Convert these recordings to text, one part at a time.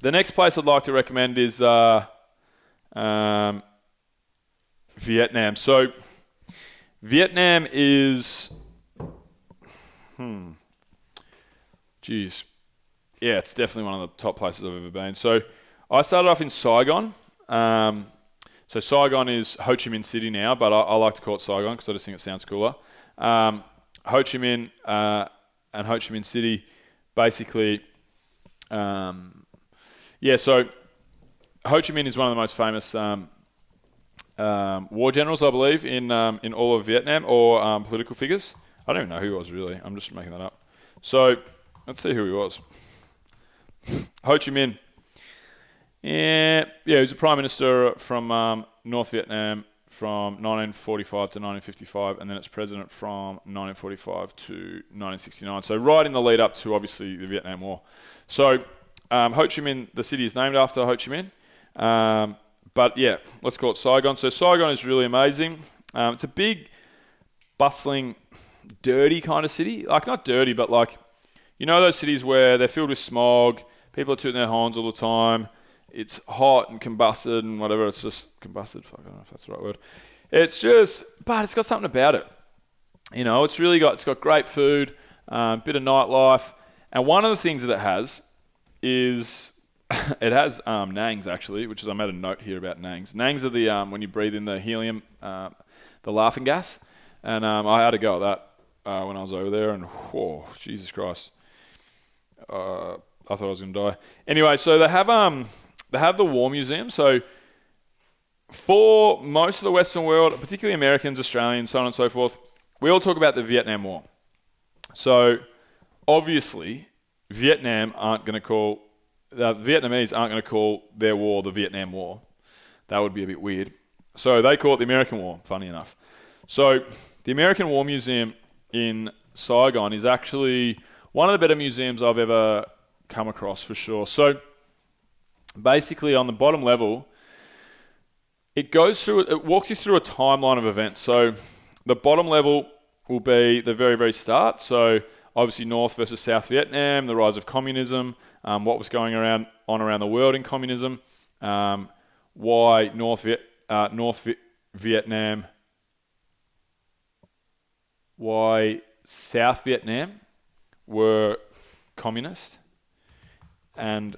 The next place I'd like to recommend is Vietnam. So Vietnam is, geez, yeah, it's definitely one of the top places I've ever been. So I started off in Saigon. So Saigon is Ho Chi Minh City now, but I like to call it Saigon because I just think it sounds cooler. Ho Chi Minh and Ho Chi Minh City, basically, so Ho Chi Minh is one of the most famous war generals, I believe, in all of Vietnam, or political figures. I don't even know who he was, really. I'm just making that up. So let's see who he was. Ho Chi Minh. Yeah, he was a prime minister from North Vietnam from 1945 to 1955, and then it's president from 1945 to 1969. So right in the lead up to, obviously, the Vietnam War. So Ho Chi Minh, the city is named after Ho Chi Minh. But yeah, let's call it Saigon. So Saigon is really amazing. It's a big, bustling, dirty kind of city. Like, not dirty, but like, you know those cities where they're filled with smog, people are tooting their horns all the time, it's hot and combusted and whatever. It's just combusted. Fuck, I don't know if that's the right word. It's just, but it's got something about it. You know, it's got great food, bit of nightlife. And one of the things that it has is, it has nangs, actually, which is, I made a note here about nangs. Nangs are the, when you breathe in the helium, the laughing gas. And I had a go at that when I was over there, and whoa, Jesus Christ. I thought I was going to die. Anyway, so they have the War Museum. So for most of the Western world, particularly Americans, Australians, so on and so forth, we all talk about the Vietnam War. So obviously, the Vietnamese aren't going to call their war the Vietnam War. That would be a bit weird. So they call it the American War, funny enough. So the American War Museum in Saigon is actually one of the better museums I've ever come across, for sure. So basically, on the bottom level, it walks you through a timeline of events. So the bottom level will be the very, very start. So obviously North versus South Vietnam, the rise of communism, what was going around the world in communism, why why South Vietnam were communist, and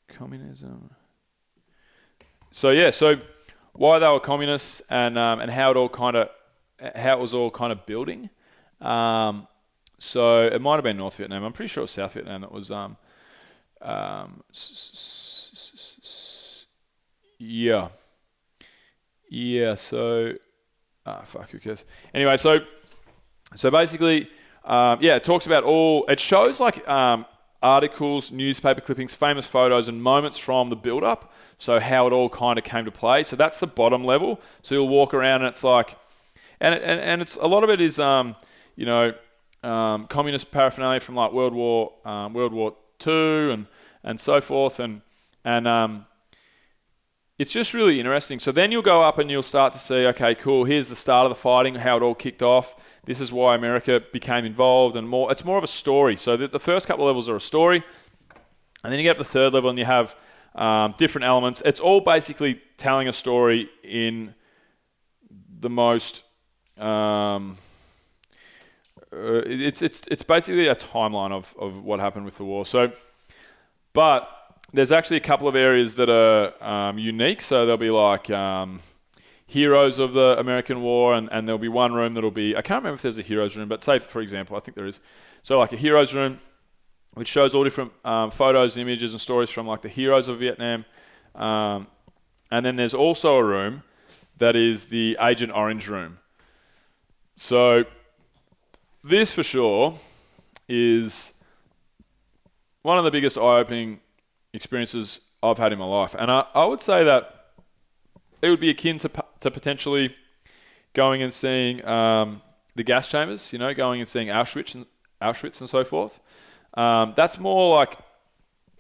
communism. So why they were communists, and how it was all kind of building. So it might have been North Vietnam. I'm pretty sure it was South Vietnam that was. So, who cares? Anyway, so basically, it talks about it shows like articles, newspaper clippings, famous photos, and moments from the build-up. So how it all kind of came to play. So that's the bottom level. So you'll walk around and it's like, and it's a lot of it is communist paraphernalia from like World War II and so forth, and it's just really interesting. So then you'll go up and you'll start to see, okay, cool, here's the start of the fighting, how it all kicked off. This is why America became involved, and more. It's more of a story. So the first couple of levels are a story, and then you get up to the third level and you have different elements. It's all basically telling a story in the most. It's basically a timeline of what happened with the war. So, but there's actually a couple of areas that are unique. So there'll be like heroes of the American War, and there'll be one room that'll be, I can't remember if there's a heroes room, but say, for example, I think there is. So like a heroes room, which shows all different photos, images, and stories from like the heroes of Vietnam. And then there's also a room that is the Agent Orange room. So this for sure is one of the biggest eye-opening experiences I've had in my life. And I would say that it would be akin to potentially going and seeing the gas chambers, going and seeing Auschwitz and so forth. That's more like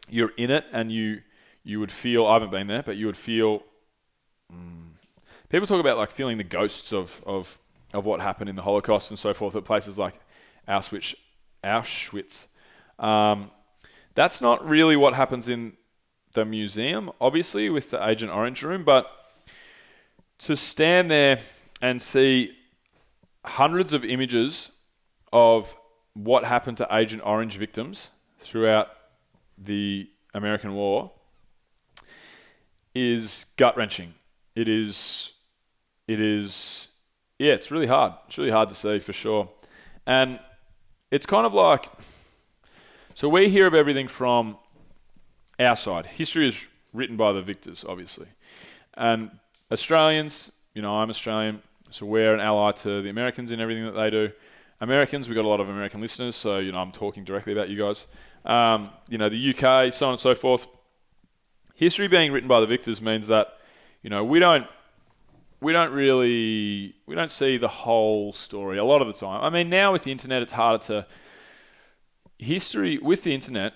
you're in it and you would feel, I haven't been there, but you would feel, people talk about like feeling the ghosts of what happened in the Holocaust and so forth at places like Auschwitz. That's not really what happens in the museum, obviously, with the Agent Orange room, but to stand there and see hundreds of images of what happened to Agent Orange victims throughout the American War is gut-wrenching. It's really hard. It's really hard to see, for sure. And it's kind of like, so we hear of everything from our side. History is written by the victors, obviously. And Australians, I'm Australian, so we're an ally to the Americans in everything that they do. Americans, we've got a lot of American listeners, so, I'm talking directly about you guys. The UK, so on and so forth. History being written by the victors means that, we don't see the whole story a lot of the time. I mean, now with the internet, it's harder to... History, with the internet,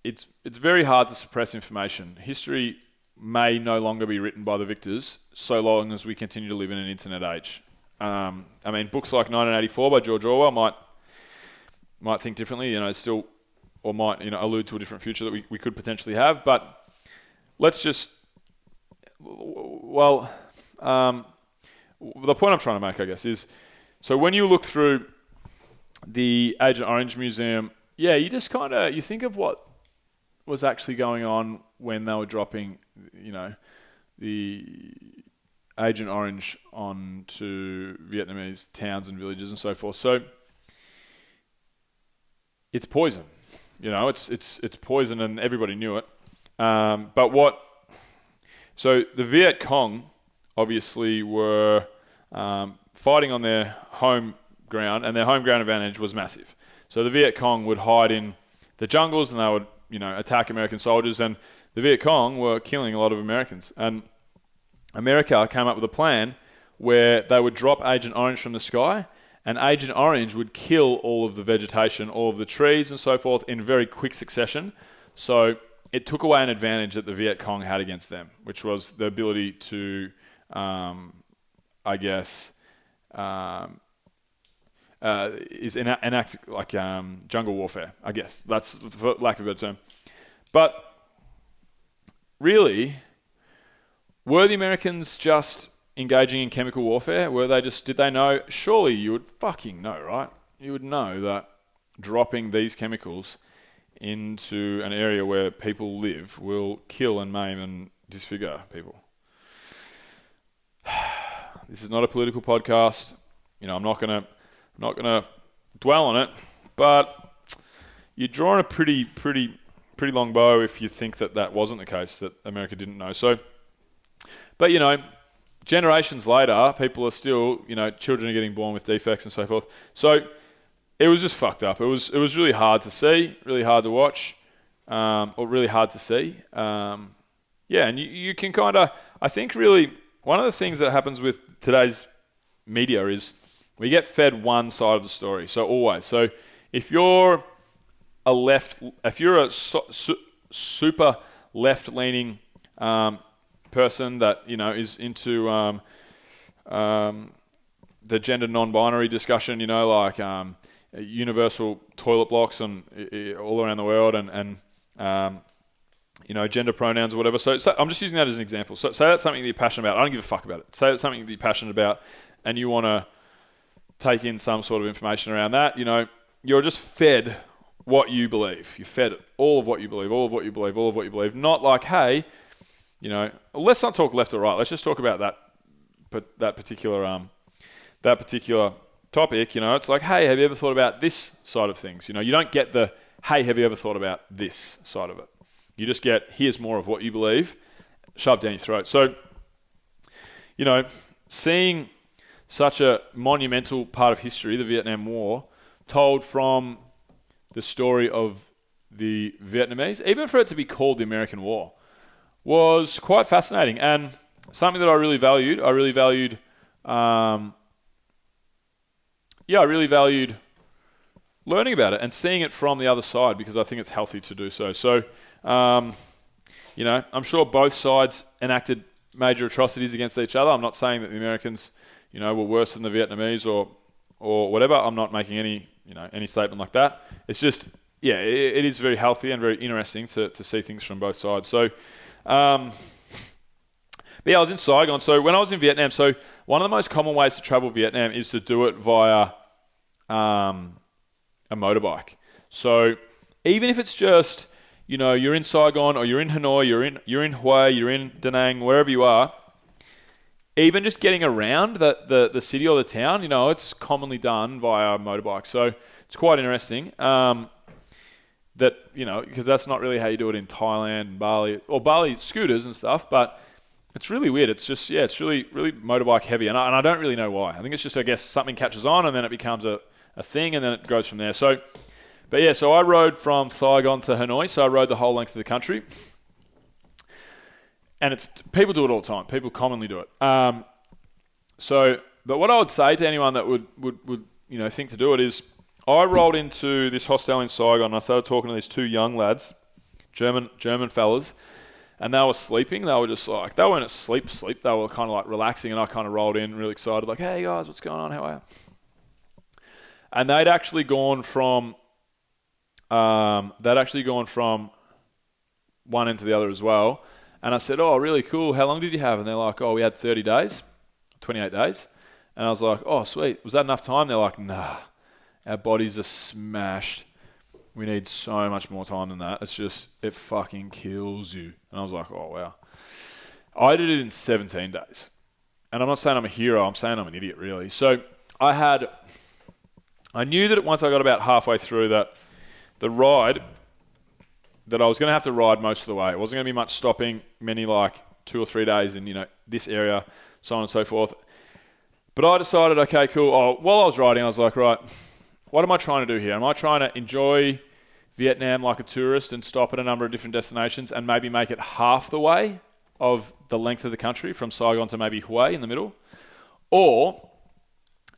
it's very hard to suppress information. History may no longer be written by the victors so long as we continue to live in an internet age. Books like 1984 by George Orwell might think differently, still, or might, allude to a different future that we could potentially have. But let's just... the point I'm trying to make, I guess, is, so when you look through the Agent Orange Museum, you just kind of, you think of what was actually going on when they were dropping, the Agent Orange onto Vietnamese towns and villages and so forth. So it's poison, it's poison, and everybody knew it. So the Viet Cong obviously were fighting on their home ground, and their home ground advantage was massive. So the Viet Cong would hide in the jungles, and they would, attack American soldiers, and the Viet Cong were killing a lot of Americans. And America came up with a plan where they would drop Agent Orange from the sky, and Agent Orange would kill all of the vegetation, all of the trees and so forth in very quick succession. So it took away an advantage that the Viet Cong had against them, which was the ability to, enact like jungle warfare, I guess. That's for lack of a better term. But really, were the Americans just engaging in chemical warfare? Did they know? Surely you would fucking know, right? You would know that dropping these chemicals into an area where people live will kill and maim and disfigure people. This is not a political podcast. I'm not gonna dwell on it, but you're drawing a pretty long bow if you think that wasn't the case, that America didn't know. So, but generations later, people are still, children are getting born with defects and so forth. So it was just fucked up. It was really hard to see, really hard to watch, or really hard to see. And you can kind of, I think really, one of the things that happens with today's media is we get fed one side of the story. So always. So if you're a super left-leaning person that is into the gender non-binary discussion, like universal toilet blocks and all around the world, and gender pronouns or whatever. So I'm just using that as an example. So say that's something that you're passionate about. I don't give a fuck about it. Say that's something that you're passionate about, and you want to take in some sort of information around that. You're just fed what you believe. You're fed all of what you believe, all of what you believe, all of what you believe. Not like, hey, let's not talk left or right. Let's just talk about that particular topic. It's like, hey, have you ever thought about this side of things? You don't get the, hey, have you ever thought about this side of it? You just get, here's more of what you believe, shoved down your throat. So, seeing such a monumental part of history, the Vietnam War, told from the story of the Vietnamese, even for it to be called the American War, was quite fascinating, and something that I really valued. I really valued learning about it and seeing it from the other side, because I think it's healthy to do so. So, I'm sure both sides enacted major atrocities against each other. I'm not saying that the Americans, were worse than the Vietnamese or whatever. I'm not making any statement like that. It's just yeah, it is very healthy and very interesting to see things from both sides. So, but yeah, I was in Saigon. So when I was in Vietnam, so one of the most common ways to travel Vietnam is to do it via a motorbike. So even if it's just, you're in Saigon or you're in Hanoi, you're in Hue, you're in Da Nang, wherever you are, even just getting around the city or the town, it's commonly done via a motorbike. So it's quite interesting. Because that's not really how you do it in Thailand and Bali, or Bali scooters and stuff, but it's really weird. It's just, it's really, really motorbike heavy, and I don't really know why. I think it's just, I guess, something catches on, and then it becomes a thing, and then it goes from there. So I rode from Saigon to Hanoi, so I rode the whole length of the country, and people do it all the time. People commonly do it. But what I would say to anyone that would think to do it is, I rolled into this hostel in Saigon and I started talking to these two young lads, German fellas, and they were sleeping. They were just like, they weren't asleep. They were kind of like relaxing, and I kind of rolled in really excited, like, hey guys, what's going on? How are you? And they'd actually gone from one end to the other as well. And I said, oh, really cool. How long did you have? And they're like, oh, we had 30 days, 28 days. And I was like, oh, sweet. Was that enough time? They're like, nah. Our bodies are smashed. We need so much more time than that. It's just, it fucking kills you. And I was like, oh, wow. I did it in 17 days. And I'm not saying I'm a hero. I'm saying I'm an idiot, really. So I knew that once I got about halfway through that the ride, that I was going to have to ride most of the way. It wasn't going to be much stopping, many like 2 or 3 days in, this area, so on and so forth. But I decided, okay, cool. While I was riding, I was like, right, what am I trying to do here? Am I trying to enjoy Vietnam like a tourist and stop at a number of different destinations and maybe make it half the way of the length of the country from Saigon to maybe Hue in the middle? Or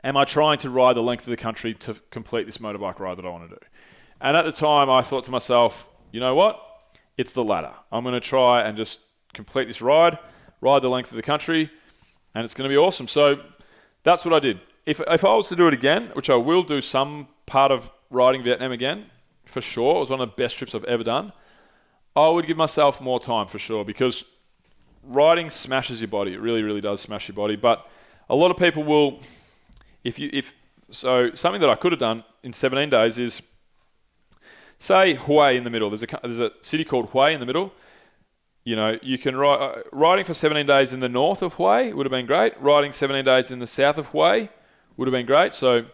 am I trying to ride the length of the country to complete this motorbike ride that I want to do? And at the time, I thought to myself, you know what? It's the latter. I'm going to try and just complete this ride the length of the country, and it's going to be awesome. So that's what I did. If I was to do it again, which I will do some part of riding Vietnam again, for sure, it was one of the best trips I've ever done, I would give myself more time for sure, because riding smashes your body. It really, really does smash your body. But a lot of people will, so something that I could have done in 17 days is, say Hue in the middle. There's a city called Hue in the middle. You can riding for 17 days in the north of Hue would have been great. Riding 17 days in the south of Hue would have been great. So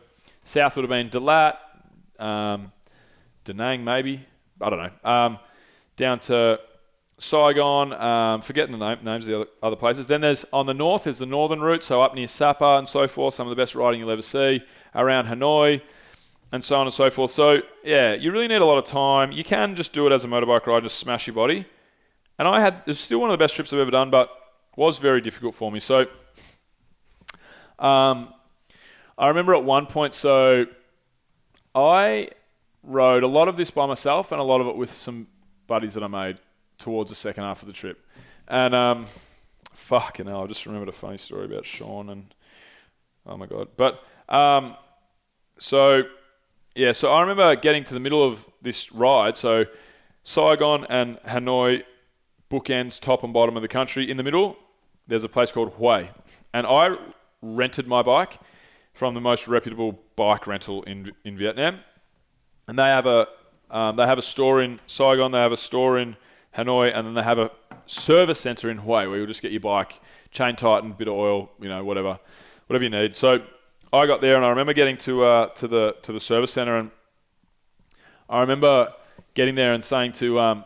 south would have been Dalat, Da Nang maybe. I don't know. Down to Saigon. Forgetting the names of the other places. Then on the north, there's the northern route. So up near Sapa and so forth. Some of the best riding you'll ever see. Around Hanoi. And so on and so forth. So, yeah, you really need a lot of time. You can just do it as a motorbike ride, just smash your body. And it's still one of the best trips I've ever done, but was very difficult for me. So, I remember at one point, so I rode a lot of this by myself and a lot of it with some buddies that I made towards the second half of the trip. And, fucking hell, I just remembered a funny story about Sean and, oh my God. But, so I remember getting to the middle of this ride. So Saigon and Hanoi bookends top and bottom of the country. In the middle, there's a place called Hue. And I rented my bike from the most reputable bike rental in Vietnam. And they have a store in Saigon, they have a store in Hanoi, and then they have a service center in Hue where you'll just get your bike chain tightened, bit of oil, whatever you need. So I got there, and I remember getting to the service center, and I remember getting there and saying to, I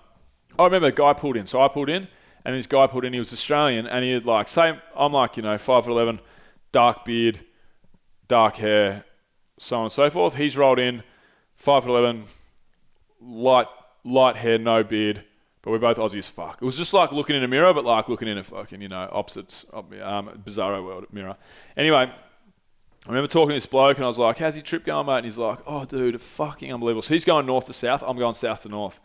remember a guy pulled in. So I pulled in, and this guy pulled in. He was Australian, and he had I'm 5'11", dark beard, dark hair, so on and so forth. He's rolled in, 5'11", light hair, no beard, but we're both Aussie as fuck. It was just like looking in a mirror, but like looking in a fucking opposites, bizarro world mirror. Anyway, I remember talking to this bloke and I was like, how's your trip going, mate? And he's like, oh, dude, fucking unbelievable. So he's going north to south. I'm going south to north.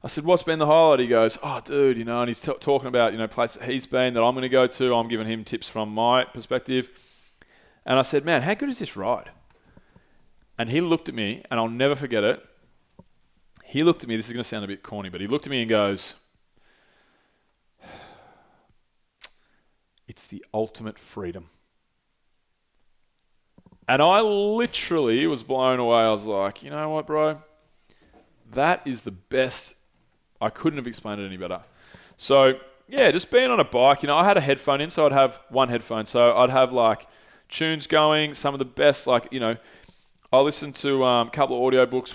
I said, what's been the highlight? He goes, oh, dude, and he's talking about, places that he's been that I'm going to go to. I'm giving him tips from my perspective. And I said, man, how good is this ride? And he looked at me, and I'll never forget it. he looked at me. This is going to sound a bit corny, but he looked at me and goes, "It's the ultimate freedom." And I literally was blown away. I was like, you know what, bro? That is the best. I couldn't have explained it any better. So, yeah, just being on a bike, I had a headphone in, so I'd have one headphone. So I'd have, like, tunes going, some of the best, like, I listened to a couple of audiobooks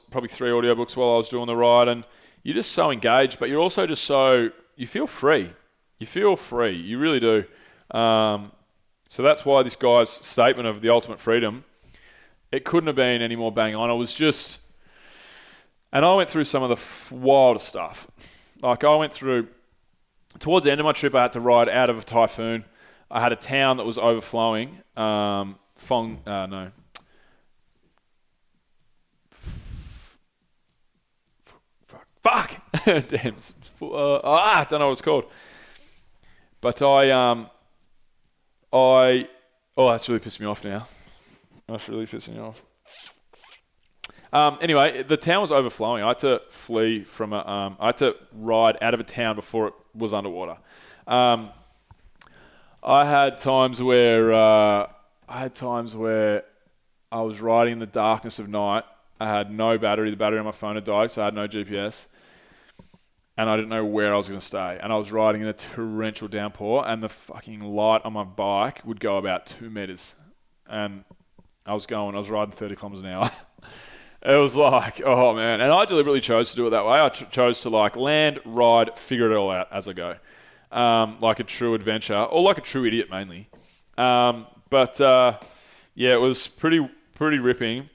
probably 3 audiobooks while I was doing the ride, and you're just so engaged, but you're also just you feel free. You feel free. You really do. So that's why this guy's statement of the ultimate freedom, it couldn't have been any more bang on. And I went through some of the wildest stuff. Like I went through, towards the end of my trip, I had to ride out of a typhoon. I had a town that was overflowing. Fuck. Damn. I don't know what it's called. But that's really pissed me off now. That's really pissing me off. Anyway, the town was overflowing. I had to flee from I had to ride out of a town before it was underwater. I had times where I was riding in the darkness of night. I had no battery. The battery on my phone had died, so I had no GPS. And I didn't know where I was going to stay. And I was riding in a torrential downpour, and the fucking light on my bike would go about 2 meters. And I was riding 30 kilometers an hour. It was like, oh man. And I deliberately chose to do it that way. I chose to land, ride, figure it all out as I go. Like a true adventure, or like a true idiot mainly. Yeah, it was pretty ripping.